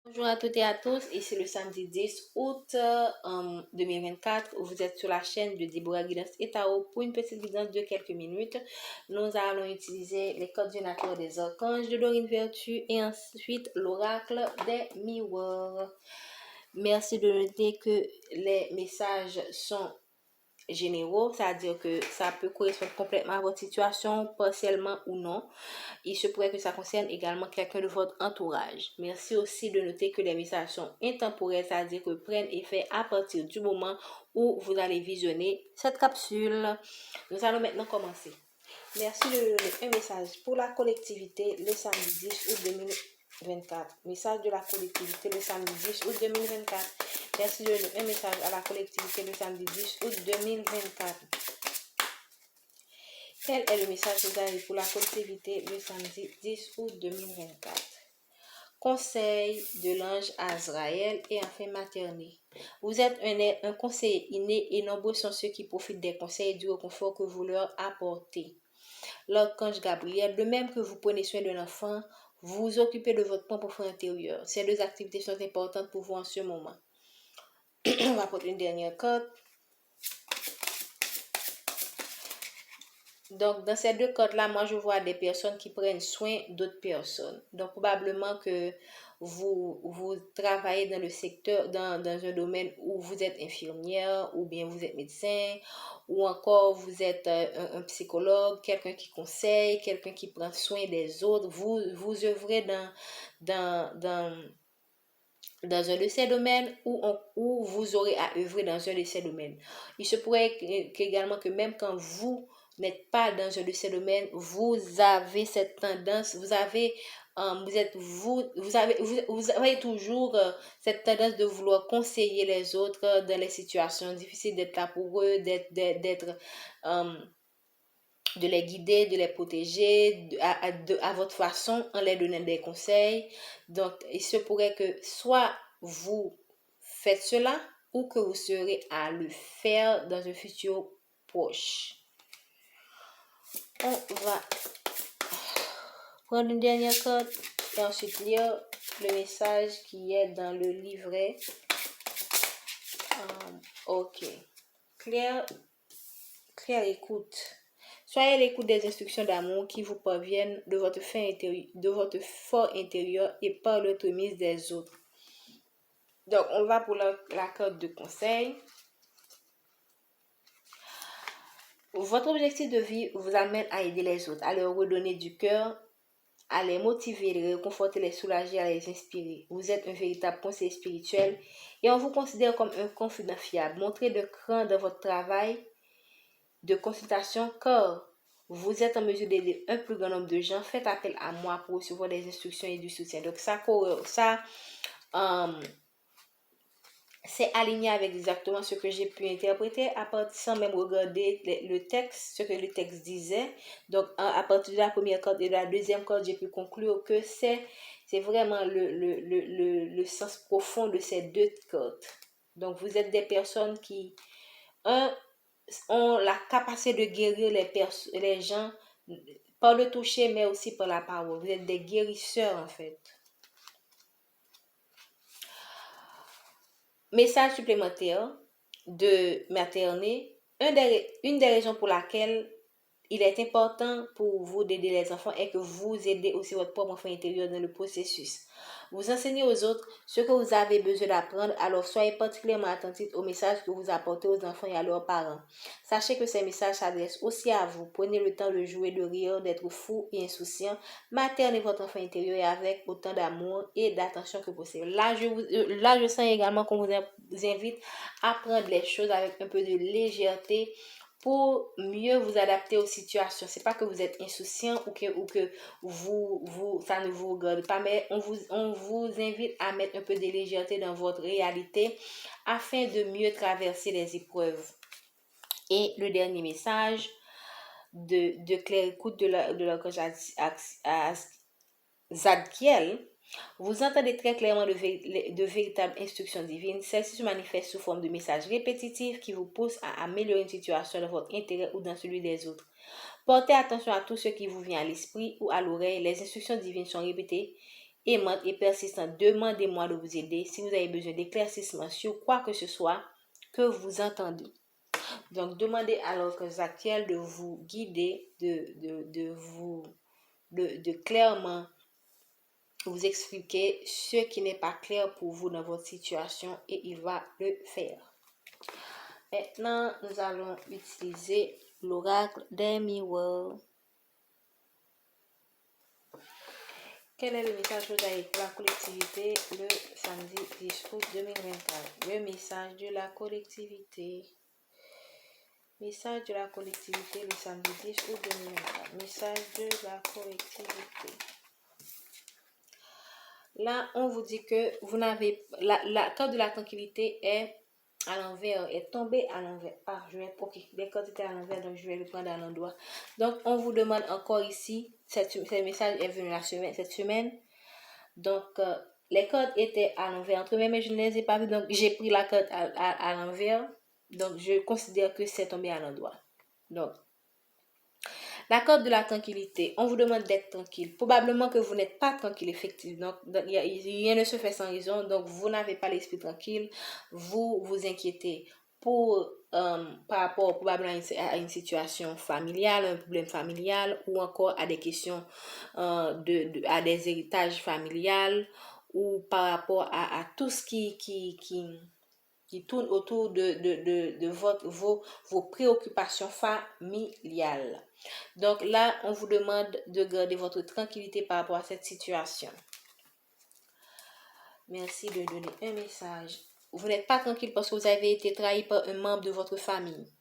Bonjour à toutes et à tous, ici le samedi 10 août 2024. Vous êtes sur la chaîne de Deborah Guidance et Tarot pour une petite guidance de quelques minutes. Nous allons utiliser les codes du nature des archanges de Dorine Vertu et ensuite l'oracle des miroirs. Merci de noter que les messages sont généraux, c'est-à-dire que ça peut correspondre complètement à votre situation, partiellement ou non. Il se pourrait que ça concerne également quelqu'un de votre entourage. Merci aussi de noter que les messages sont intemporels, c'est-à-dire que prennent effet à partir du moment où vous allez visionner cette capsule. Nous allons maintenant commencer. Merci de donner un message pour la collectivité le samedi 10 août 2024. Message de la collectivité le samedi 10 août 2024. Merci de donner un message à la collectivité le samedi 10 août 2024. Quel est le message que vous avez pour la collectivité le samedi 10 août 2024? Conseil de l'ange Azraël et enfin materné. Vous êtes un conseiller inné et nombreux sont ceux qui profitent des conseils et du réconfort que vous leur apportez. L'archange Gabriel, de même que vous prenez soin de l'enfant, vous vous occupez de votre propre enfant intérieur. Ces deux activités sont importantes pour vous en ce moment. On va prendre une dernière carte. Donc, dans ces deux codes-là, moi, je vois des personnes qui prennent soin d'autres personnes. Donc, probablement que vous travaillez dans le secteur, dans un domaine où vous êtes infirmière, ou bien vous êtes médecin, ou encore vous êtes un psychologue, quelqu'un qui conseille, quelqu'un qui prend soin des autres. Vous œuvrez dans un de ces domaines où vous aurez à œuvrer dans un de ces domaines. Il se pourrait également que même quand vous n'êtes pas dans un de ces domaines, vous avez cette tendance, vous avez toujours cette tendance de vouloir conseiller les autres dans les situations difficiles, d'être là pour eux, de les guider, de les protéger à votre façon en leur donnant des conseils. Donc, il se pourrait que soit vous faites cela ou que vous serez à le faire dans un futur proche. On va prendre une dernière carte et ensuite lire le message qui est dans le livret. Ok. Claire écoute. Soyez à l'écoute des instructions d'amour qui vous parviennent de votre fort intérieur et par l'entremise des autres. Donc, on va pour la carte de conseil. Votre objectif de vie vous amène à aider les autres, à leur redonner du cœur, à les motiver, les réconforter, les soulager, à les inspirer. Vous êtes un véritable conseiller spirituel et on vous considère comme un confident fiable. Montrez de cran dans votre travail de consultation car vous êtes en mesure d'aider un plus grand nombre de gens. Faites appel à moi pour recevoir des instructions et du soutien. Donc ça c'est aligné avec exactement ce que j'ai pu interpréter à partir sans même regarder le texte, ce que le texte disait. Donc à partir de la première corde et de la deuxième corde, j'ai pu conclure que c'est vraiment le sens profond de ces deux cordes. Donc vous êtes des personnes qui ont la capacité de guérir les gens par le toucher, mais aussi par la parole. Vous êtes des guérisseurs, en fait. Message supplémentaire de materné. Une des raisons pour laquelle il est important pour vous d'aider les enfants et que vous aidez aussi votre propre enfant intérieur dans le processus. Vous enseignez aux autres ce que vous avez besoin d'apprendre, alors soyez particulièrement attentifs aux messages que vous apportez aux enfants et à leurs parents. Sachez que ces messages s'adressent aussi à vous. Prenez le temps de jouer, de rire, d'être fou et insouciant. Maternez votre enfant intérieur et avec autant d'amour et d'attention que possible. Là, je sens également qu'on vous invite à prendre les choses avec un peu de légèreté pour mieux vous adapter aux situations. C'est pas que vous êtes insouciant ou que ça ne vous regarde pas, mais on vous invite à mettre un peu de légèreté dans votre réalité afin de mieux traverser les épreuves. Et le dernier message de claire écoute de l'archange Zadkiel. Vous entendez très clairement de véritables instructions divines. Celles-ci se manifestent sous forme de messages répétitifs qui vous poussent à améliorer une situation dans votre intérêt ou dans celui des autres. Portez attention à tout ce qui vous vient à l'esprit ou à l'oreille. Les instructions divines sont répétées aimante et persistante, demandez-moi de vous aider si vous avez besoin d'éclaircissement sur quoi que ce soit que vous entendez. Donc, demandez à l'Archange de vous guider, de clairement vous expliquer ce qui n'est pas clair pour vous dans votre situation et il va le faire. Maintenant, nous allons utiliser l'oracle des miroirs. Quel est le message que vous avez pour la collectivité le samedi 10 août 2024? Le message de la collectivité. Message de la collectivité le samedi 10 août 2024. Message de la collectivité. Là, on vous dit que vous n'avez... La carte de la tranquillité est à l'envers, est tombée à l'envers. Ok, les cartes étaient à l'envers, donc je vais le prendre à l'endroit. Donc, on vous demande encore ici, ce message est venu cette semaine. Donc, les cartes étaient à l'envers entre mes mains, mais je ne les ai pas vues. Donc, j'ai pris la carte à l'envers. Donc, je considère que c'est tombé à l'endroit. Donc, la carte de la tranquillité, on vous demande d'être tranquille. Probablement que vous n'êtes pas tranquille, effectivement. Donc, rien ne se fait sans raison. Donc, vous n'avez pas l'esprit tranquille. Vous vous inquiétez par rapport probablement à une situation familiale, un problème familial, ou encore à des questions, à des héritages familiales, ou par rapport à tout ce qui tourne autour de vos préoccupations familiales. Donc là, on vous demande de garder votre tranquillité par rapport à cette situation. Merci de donner un message. Vous n'êtes pas tranquille parce que vous avez été trahi par un membre de votre famille.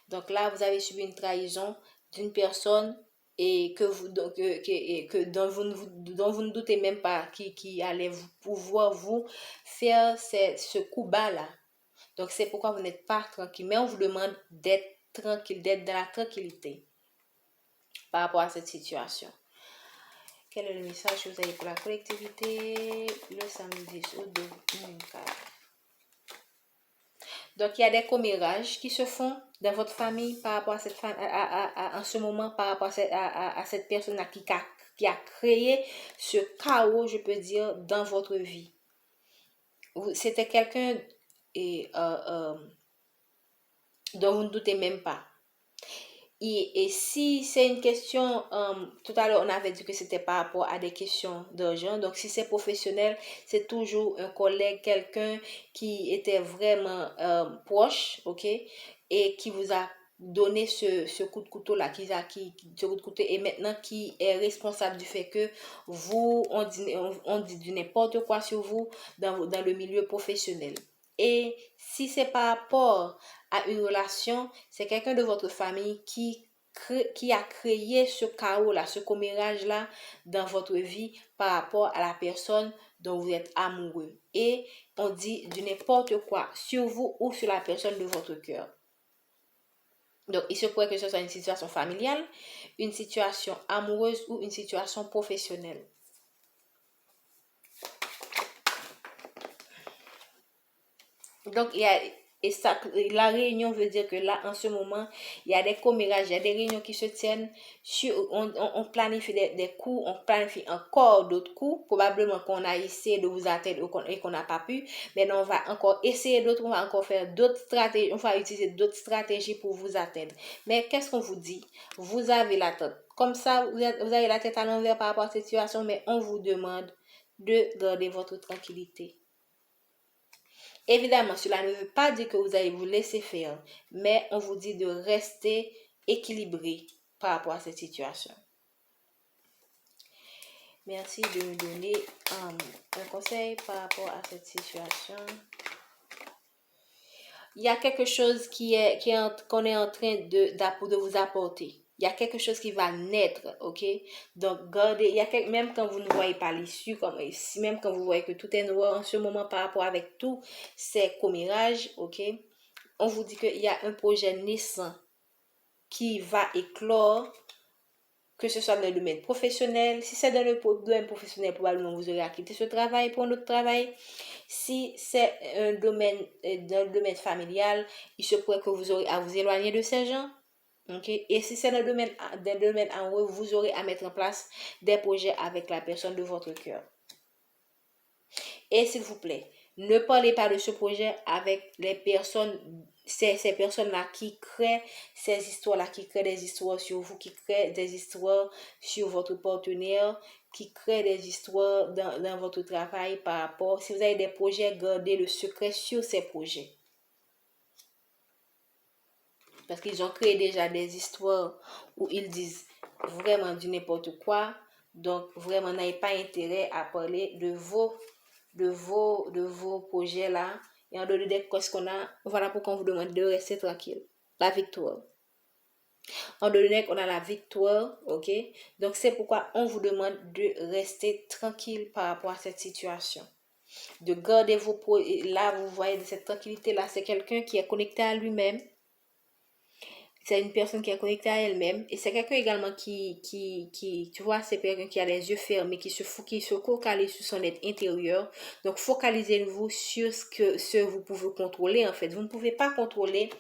Donc là, vous avez subi une trahison d'une personne et dont vous ne doutez même pas qui allait pouvoir vous faire ce coup bas là. Donc c'est pourquoi vous n'êtes pas tranquille. Mais on vous demande d'être tranquille, d'être dans la tranquillité par rapport à cette situation. Quel est le message que vous avez pour la collectivité le samedi 10 août 2024? Donc, il y a des commérages qui se font dans votre famille par rapport à cette femme, en ce moment, par rapport à cette personne-là qui a créé ce chaos, je peux dire, dans votre vie. C'était quelqu'un dont vous ne doutez même pas. Et si c'est une question, tout à l'heure on avait dit que c'était par rapport à des questions d'argent, donc si c'est professionnel, c'est toujours un collègue, quelqu'un qui était vraiment proche, ok, et qui vous a donné ce coup de couteau là, ce coup de couteau, et maintenant qui est responsable du fait que on dit du n'importe quoi sur vous dans le milieu professionnel. Et si c'est par rapport à une relation, c'est quelqu'un de votre famille qui a créé ce chaos-là, ce commérage-là dans votre vie par rapport à la personne dont vous êtes amoureux. Et on dit du n'importe quoi sur vous ou sur la personne de votre cœur. Donc, il se pourrait que ce soit une situation familiale, une situation amoureuse ou une situation professionnelle. Donc, la réunion veut dire que là, en ce moment, il y a des commérages, il y a des réunions qui se tiennent. On planifie des coups, on planifie encore d'autres coups. Probablement qu'on a essayé de vous atteindre et qu'on n'a pas pu. Mais on va encore essayer d'autres, on va encore faire d'autres stratégies, on va utiliser d'autres stratégies pour vous atteindre. Mais qu'est-ce qu'on vous dit? Vous avez la tête. Comme ça, vous avez la tête à l'envers par rapport à cette situation, mais on vous demande de garder votre tranquillité. Évidemment, cela ne veut pas dire que vous allez vous laisser faire, mais on vous dit de rester équilibré par rapport à cette situation. Merci de me donner un conseil par rapport à cette situation. Il y a quelque chose qu'on est en train de vous apporter. Il y a quelque chose qui va naître, ok? Donc, gardez, même quand vous ne voyez pas l'issue, même quand vous voyez que tout est noir en ce moment par rapport avec tous ces commérages, ok? On vous dit qu'il y a un projet naissant qui va éclore, que ce soit dans le domaine professionnel. Si c'est dans le domaine professionnel, probablement vous aurez quitté ce travail pour un autre travail. Si c'est dans le domaine familial, il se pourrait que vous aurez à vous éloigner de ces gens. Ok? Et si c'est dans le domaine amoureux, vous aurez à mettre en place des projets avec la personne de votre cœur. Et s'il vous plaît, ne parlez pas de ce projet avec les personnes, ces personnes-là qui créent ces histoires-là, qui créent des histoires sur vous, qui créent des histoires sur votre partenaire, qui créent des histoires dans votre travail par rapport. Si vous avez des projets, gardez le secret sur ces projets. Parce qu'ils ont créé déjà des histoires où ils disent vraiment du n'importe quoi. Donc, vraiment, n'ayez pas intérêt à parler de vos projets là. Et en dehors de ce qu'on a, voilà pourquoi on vous demande de rester tranquille. La victoire. En dehors de on a la victoire, ok? Donc, c'est pourquoi on vous demande de rester tranquille par rapport à cette situation. De garder vos projets. Là, vous voyez, de cette tranquillité là, c'est quelqu'un qui est connecté à lui-même. C'est une personne qui est connectée à elle-même. Et c'est quelqu'un également tu vois, c'est quelqu'un qui a les yeux fermés, qui se focalise sur son être intérieur. Donc, focalisez-vous sur ce que vous pouvez contrôler, en fait. Vous ne pouvez pas contrôler.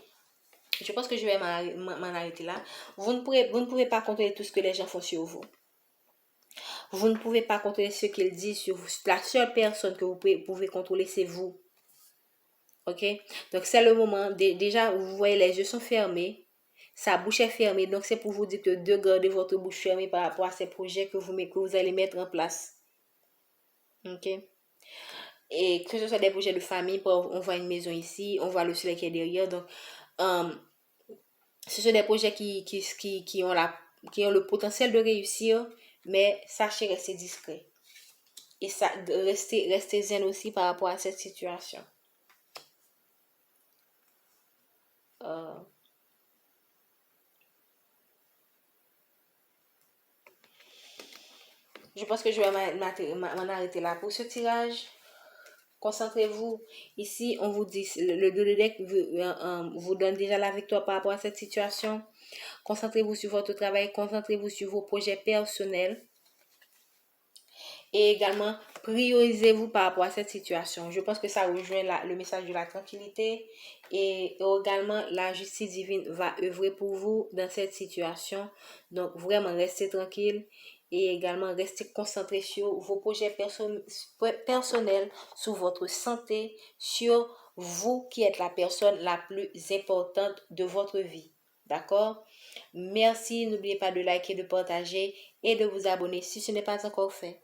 Je pense que je vais m'en arrêter là. Vous ne pouvez pas contrôler tout ce que les gens font sur vous. Vous ne pouvez pas contrôler ce qu'ils disent sur vous. La seule personne que vous pouvez contrôler, c'est vous. Ok? Donc, c'est le moment. Déjà, vous voyez, les yeux sont fermés. Sa bouche est fermée. Donc, c'est pour vous dire que de garder votre bouche fermée par rapport à ces projets que vous allez mettre en place. OK? Et que ce soit des projets de famille, on voit une maison ici, on voit le soleil qui est derrière. Donc, ce sont des projets qui ont le potentiel de réussir, mais sachez rester discret. Et ça, rester zen aussi par rapport à cette situation. Je pense que je vais m'en arrêter là pour ce tirage. Concentrez-vous. Ici, on vous dit, le 2 de deck vous donne déjà la victoire par rapport à cette situation. Concentrez-vous sur votre travail, concentrez-vous sur vos projets personnels. Et également, priorisez-vous par rapport à cette situation. Je pense que ça rejoint le message de la tranquillité. Et également, la justice divine va œuvrer pour vous dans cette situation. Donc, vraiment, restez tranquille. Et également, restez concentré sur vos projets personnels, sur votre santé, sur vous qui êtes la personne la plus importante de votre vie. D'accord? Merci. N'oubliez pas de liker, de partager et de vous abonner si ce n'est pas encore fait.